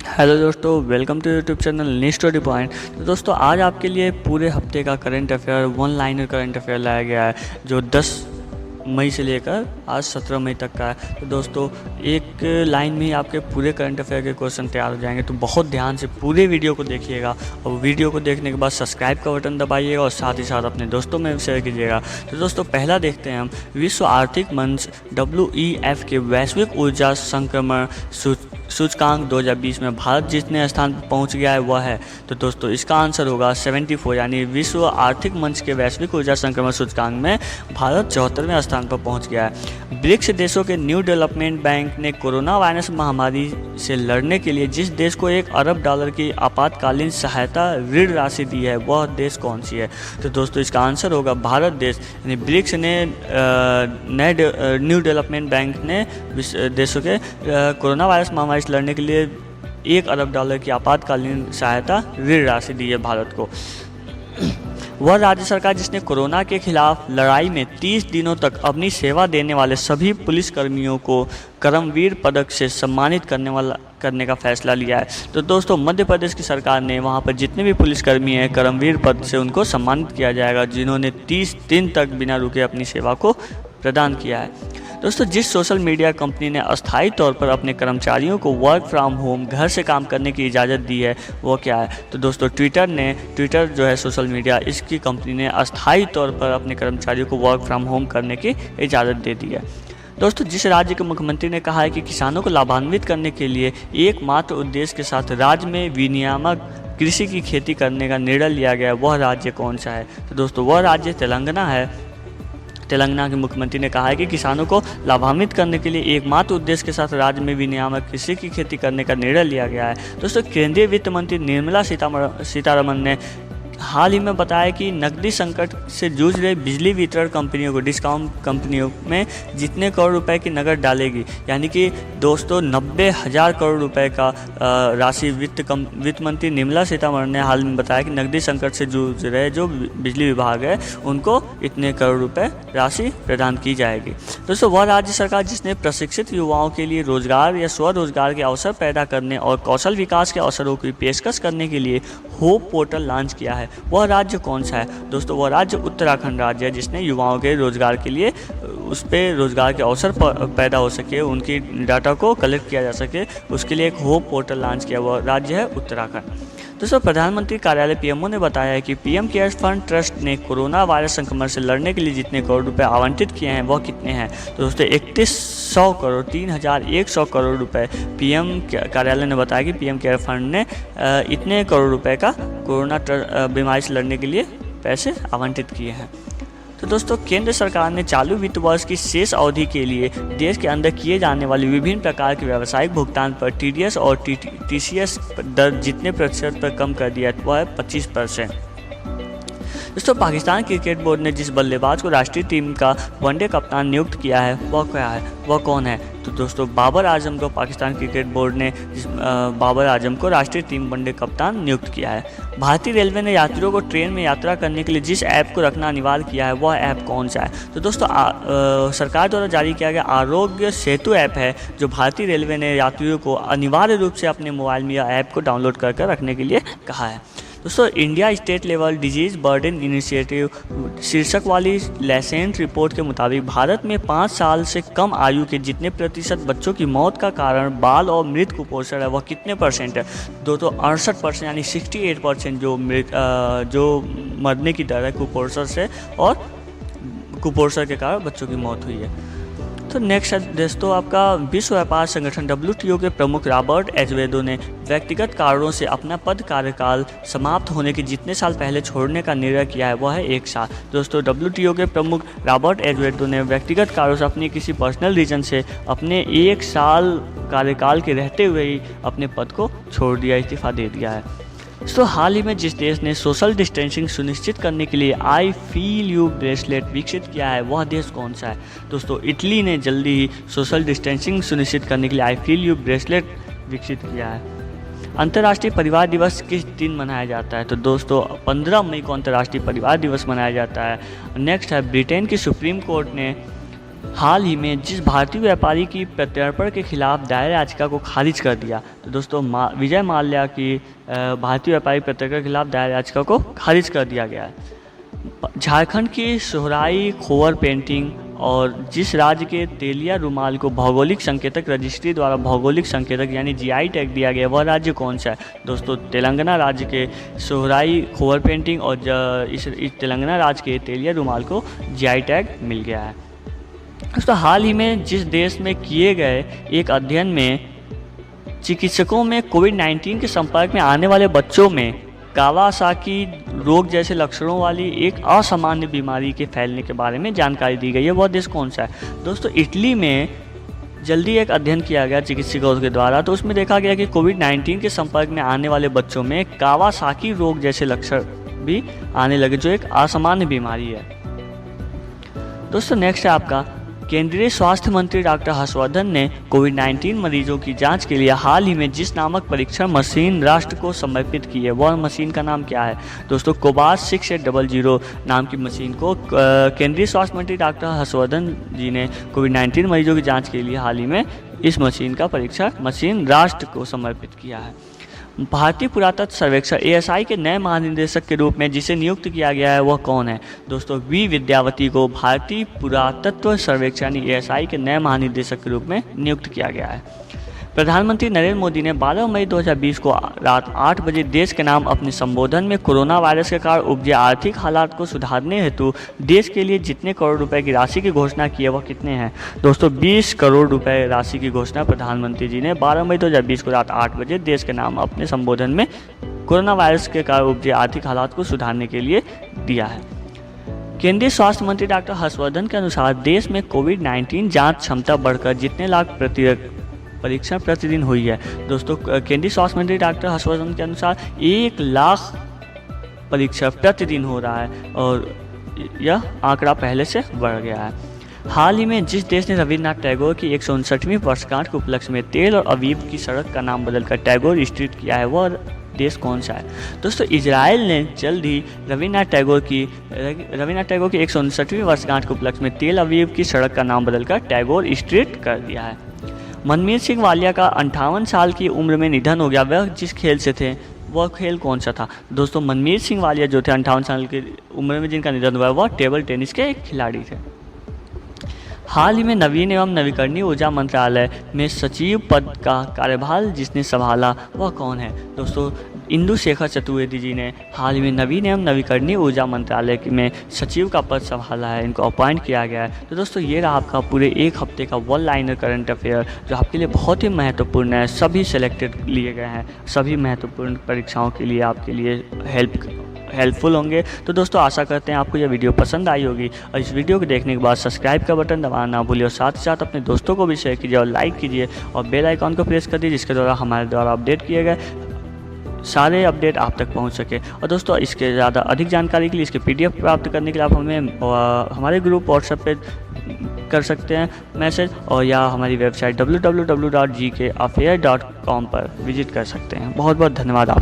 Hello दोस्तों, welcome to YouTube channel new story point. तो दोस्तों आज आपके लिए पूरे हफ्ते का current affair one liner current affair लाया गया है जो 10 मई से लेकर आज 17 मई तक का है। तो दोस्तों एक लाइन में ही आपके पूरे करंट अफेयर के क्वेश्चन तैयार हो जाएंगे, तो बहुत ध्यान से पूरे वीडियो को देखिएगा और वीडियो को देखने के बाद सब्सक्राइब का बटन दबाइएगा और साथ ही साथ अपने दोस्तों में शेयर कीजिएगा। तो दोस्तों पहला देखते हैं हम विश्व आर्थिक मंच WEF के वैश्विक ऊर्जा संक्रमण सूचकांक 2020 में भारत जितने स्थान पर पहुंच गया है वह है। तो दोस्तों इसका आंसर होगा 74, यानी विश्व आर्थिक मंच के वैश्विक ऊर्जा संक्रमण सूचकांक में भारत 74वें स्थान पर पहुंच गया है। ब्रिक्स देशों के न्यू डेवलपमेंट बैंक ने कोरोना वायरस महामारी से लड़ने के लिए जिस देश को $1 अरब की आपातकालीन सहायता ऋण राशि दी है वह देश कौन सी है। तो दोस्तों इसका आंसर होगा भारत देश, यानी ब्रिक्स ने न्यू डेवलपमेंट बैंक ने देशों के कोरोना वायरस महामारी से लड़ने के लिए $1 अरब की आपातकालीन सहायता ऋण राशि दी है भारत को। वह राज्य सरकार जिसने कोरोना के खिलाफ लड़ाई में 30 दिनों तक अपनी सेवा देने वाले सभी पुलिसकर्मियों को करमवीर पदक से सम्मानित करने का फैसला लिया है। तो दोस्तों मध्य प्रदेश की सरकार ने वहां पर जितने भी पुलिसकर्मी हैं करमवीर पद से उनको सम्मानित किया जाएगा जिन्होंने 30 दिन तक बिना रुके अपनी सेवा को प्रदान किया है। दोस्तों जिस सोशल मीडिया कंपनी ने अस्थायी तौर पर अपने कर्मचारियों को वर्क फ्रॉम होम घर से काम करने की इजाज़त दी है वो क्या है। तो दोस्तों ट्विटर जो है सोशल मीडिया, इसकी कंपनी ने अस्थायी तौर पर अपने कर्मचारियों को वर्क फ्रॉम होम करने की इजाज़त दे दी है। दोस्तों जिस राज्य के मुख्यमंत्री ने कहा है कि किसानों को लाभान्वित करने के लिए एकमात्र उद्देश्य के साथ राज्य में विनियामक कृषि की खेती करने का निर्णय लिया गया है वह राज्य कौन सा है। तो दोस्तों वह राज्य तेलंगाना है। तेलंगाना के मुख्यमंत्री ने कहा है कि किसानों को लाभान्वित करने के लिए एकमात्र उद्देश्य के साथ राज्य में विनियामक कृषि की खेती करने का निर्णय लिया गया है। दोस्तों केंद्रीय वित्त मंत्री निर्मला सीतारमण ने हाल ही में बताया कि नकदी संकट से जूझ रही बिजली वितरण कंपनियों को डिस्काउंट कंपनियों में जितने करोड़ रुपए की नकद डालेगी, यानी कि दोस्तों 90,000 करोड़ रुपए का राशि वित्त मंत्री निर्मला सीतारमण ने हाल में बताया कि नकदी संकट से जूझ रहे जो बिजली विभाग है उनको इतने करोड़ रुपए राशि प्रदान की जाएगी। दोस्तों वह राज्य सरकार जिसने प्रशिक्षित युवाओं के लिए रोजगार या स्वरोजगार के अवसर पैदा करने और कौशल विकास के अवसरों की पेशकश करने के लिए होप पोर्टल लॉन्च किया है वह राज्य कौन सा है। दोस्तों वह राज्य उत्तराखंड राज्य है जिसने युवाओं के रोजगार के लिए उस पर रोजगार के अवसर पैदा हो सके, उनकी डाटा को कलेक्ट किया जा सके, उसके लिए एक होप पोर्टल लॉन्च किया वह राज्य है उत्तराखंड। दोस्तों प्रधानमंत्री कार्यालय PMO ने बताया है कि PM केयर्स फंड ट्रस्ट ने कोरोना वायरस संक्रमण से लड़ने के लिए जितने करोड़ रुपए आवंटित किए हैं वह कितने हैं। तो दोस्तों 3100 करोड़ 3100 करोड़ रुपए PM कार्यालय ने बताया कि PM केयर फंड ने इतने करोड़ रुपए का कोरोना बीमारी से लड़ने के लिए पैसे आवंटित किए हैं। तो दोस्तों केंद्र सरकार ने चालू वित्त वर्ष की शेष अवधि के लिए देश के अंदर किए जाने वाले विभिन्न प्रकार के व्यावसायिक भुगतान पर TDS और TCS दर जितने प्रतिशत पर कम कर दिया है वह है 25%। दोस्तों पाकिस्तान क्रिकेट बोर्ड ने जिस बल्लेबाज को राष्ट्रीय टीम का वनडे कप्तान नियुक्त किया है वह क्या है, वह कौन है। तो दोस्तों बाबर आजम को पाकिस्तान क्रिकेट बोर्ड ने बाबर आजम को राष्ट्रीय टीम वनडे कप्तान नियुक्त किया है। भारतीय रेलवे ने यात्रियों को ट्रेन में यात्रा करने के लिए जिस ऐप को रखना अनिवार्य किया है वह ऐप कौन सा है। तो दोस्तों सरकार द्वारा जारी किया गया आरोग्य सेतु ऐप है जो भारतीय रेलवे ने यात्रियों को अनिवार्य रूप से अपने मोबाइल में यह ऐप को डाउनलोड कर रखने के लिए कहा है। दोस्तों India state level disease burden initiative शीर्षक वाली लेसेंट रिपोर्ट के मुताबिक भारत में 5 साल से कम आयु के जितने प्रतिशत बच्चों की मौत का कारण बाल और मृत कुपोषण है वह कितने परसेंट है। 68% यानी 68% जो मरने की दर है कुपोषण से और कुपोषण के कारण बच्चों की मौत हुई है। तो नेक्स्ट है दोस्तों आपका विश्व व्यापार संगठन WTO के प्रमुख रॉबर्ट एजवेडो ने व्यक्तिगत कारणों से अपना पद कार्यकाल समाप्त होने के जितने साल पहले छोड़ने का निर्णय किया है वह है 1 साल। दोस्तों WTO के प्रमुख रॉबर्ट एजवेडो ने व्यक्तिगत कारणों से अपनी किसी पर्सनल रीजन से अपने 1 साल कार्यकाल के रहते हुए ही अपने पद को छोड़ दिया, इस्तीफा दे दिया है। तो हाल ही में जिस देश ने सोशल डिस्टेंसिंग सुनिश्चित करने के लिए आई फील यू ब्रेसलेट विकसित किया है वह देश कौन सा है। दोस्तों इटली ने जल्दी ही सोशल डिस्टेंसिंग सुनिश्चित करने के लिए आई फील यू ब्रेसलेट विकसित किया है। अंतर्राष्ट्रीय परिवार दिवस किस दिन मनाया जाता है। तो दोस्तों 15 मई को अंतर्राष्ट्रीय परिवार दिवस मनाया जाता है। नेक्स्ट है ब्रिटेन की सुप्रीम कोर्ट ने हाल ही में जिस भारतीय व्यापारी की प्रत्यर्पण के खिलाफ दायर याचिका को खारिज कर दिया। तो दोस्तों विजय माल्या की भारतीय व्यापारी प्रत्यर्पण के खिलाफ दायर याचिका को खारिज कर दिया गया है। झारखंड की सोहराई खोवर पेंटिंग और जिस राज्य के तेलिया रुमाल को भौगोलिक संकेतक रजिस्ट्री द्वारा भौगोलिक संकेतक यानी जीआई टैग दिया गया, वह राज्य कौन सा है? दोस्तों तेलंगाना राज्य के सोहराई खोवर पेंटिंग और इस तेलंगाना राज्य के तेलिया रुमाल को जीआई टैग मिल गया है। दोस्तों हाल ही में जिस देश में किए गए एक अध्ययन में चिकित्सकों में कोविड-19 के संपर्क में आने वाले बच्चों में कावासाकी रोग जैसे लक्षणों वाली एक असामान्य बीमारी के फैलने के बारे में जानकारी दी गई है। वह देश कौन सा है? दोस्तों इटली में जल्दी एक अध्ययन किया गया चिकित्सकों के द्वारा, तो उसमें देखा गया कि कोविड-19 के संपर्क में आने वाले बच्चों में कावासाकी रोग जैसे लक्षण भी आने लगे, जो एक असामान्य बीमारी है। दोस्तों नेक्स्ट है आपका केंद्रीय स्वास्थ्य मंत्री डॉक्टर हर्षवर्धन ने कोविड-19 मरीजों की जांच के लिए हाल ही में जिस नामक परीक्षण मशीन राष्ट्र को समर्पित की है, वह मशीन का नाम क्या है? दोस्तों कोवास 6800 नाम की मशीन को केंद्रीय स्वास्थ्य मंत्री डॉक्टर हर्षवर्धन जी ने कोविड-19 मरीजों की जाँच के लिए हाल ही में इस मशीन का परीक्षण मशीन राष्ट्र को समर्पित किया है। भारतीय पुरातत्व सर्वेक्षण ASI के नए महानिदेशक के रूप में जिसे नियुक्त किया गया है, वह कौन है? दोस्तों वी विद्यावती को भारतीय पुरातत्व सर्वेक्षण ASI के नए महानिदेशक के रूप में नियुक्त किया गया है। प्रधानमंत्री नरेंद्र मोदी ने 12 मई 2020 को रात 8 बजे देश के नाम अपने संबोधन में कोरोना वायरस के कारण उपजे आर्थिक हालात को सुधारने हेतु देश के लिए जितने करोड़ रुपए की राशि की घोषणा की है, वह कितने हैं? दोस्तों 20 करोड़ रुपए राशि की घोषणा प्रधानमंत्री जी ने 12 मई 2020 को रात 8 बजे देश के नाम अपने संबोधन में कोरोना वायरस के कारण उपजे आर्थिक हालात को सुधारने के लिए दिया है। केंद्रीय स्वास्थ्य मंत्री डॉक्टर हर्षवर्धन के अनुसार देश में कोविड-19 जांच क्षमता बढ़कर जितने लाख परीक्षण प्रतिदिन हुई है। दोस्तों केंद्रीय स्वास्थ्य मंत्री डॉक्टर हर्षवर्धन के अनुसार 1 लाख परीक्षण प्रतिदिन हो रहा है और यह आंकड़ा पहले से बढ़ गया है। हाल ही में जिस देश ने रविन्द्रनाथ टैगोर की 159वीं वर्षगांठ के उपलक्ष्य में तेल और अवीव की सड़क का नाम बदलकर टैगोर स्ट्रीट किया है, वह देश कौन सा है? दोस्तों इजराइल ने जल्द ही रविन्द्रनाथ टैगोर की 159वीं वर्षगांठ के उपलक्ष्य में तेल अवीव की सड़क का नाम बदलकर टैगोर स्ट्रीट कर दिया है। मनमीत सिंह वालिया का 58 साल की उम्र में निधन हो गया। वह जिस खेल से थे, वह खेल कौन सा था? दोस्तों मनमीत सिंह वालिया जो थे 58 साल की उम्र में जिनका निधन हुआ, वह टेबल टेनिस के एक खिलाड़ी थे। हाल ही में नवीन एवं नवीकरणीय ऊर्जा मंत्रालय में सचिव पद का कार्यभार जिसने संभाला, वह कौन है? दोस्तों इंदु शेखर चतुर्वेदी जी ने हाल ही में नवीन एवं नवीकरणीय ऊर्जा मंत्रालय में सचिव का पद संभाला है, इनको अपॉइंट किया गया है। तो दोस्तों ये रहा आपका पूरे एक हफ्ते का वन लाइनर करंट अफेयर, जो आपके लिए बहुत ही महत्वपूर्ण है। सभी सिलेक्टेड लिए गए हैं, सभी महत्वपूर्ण परीक्षाओं के लिए आपके लिए हेल्पफुल होंगे। तो दोस्तों आशा करते हैं आपको यह वीडियो पसंद आई होगी और इस वीडियो को देखने के बाद सब्सक्राइब का बटन दबाना ना भूलिए और साथ ही साथ अपने दोस्तों को भी शेयर कीजिए और लाइक कीजिए और बेल आइकॉन को प्रेस कर दीजिए, जिसके द्वारा हमारे द्वारा अपडेट किए गए सारे अपडेट आप तक पहुंच सके। और दोस्तों इसके ज़्यादा अधिक जानकारी के लिए, इसके PDF प्राप्त करने के लिए आप हमें हमारे ग्रुप व्हाट्सएप पे कर सकते हैं मैसेज, और या हमारी वेबसाइट www.gkaffair.com पर विजिट कर सकते हैं। बहुत बहुत धन्यवाद आप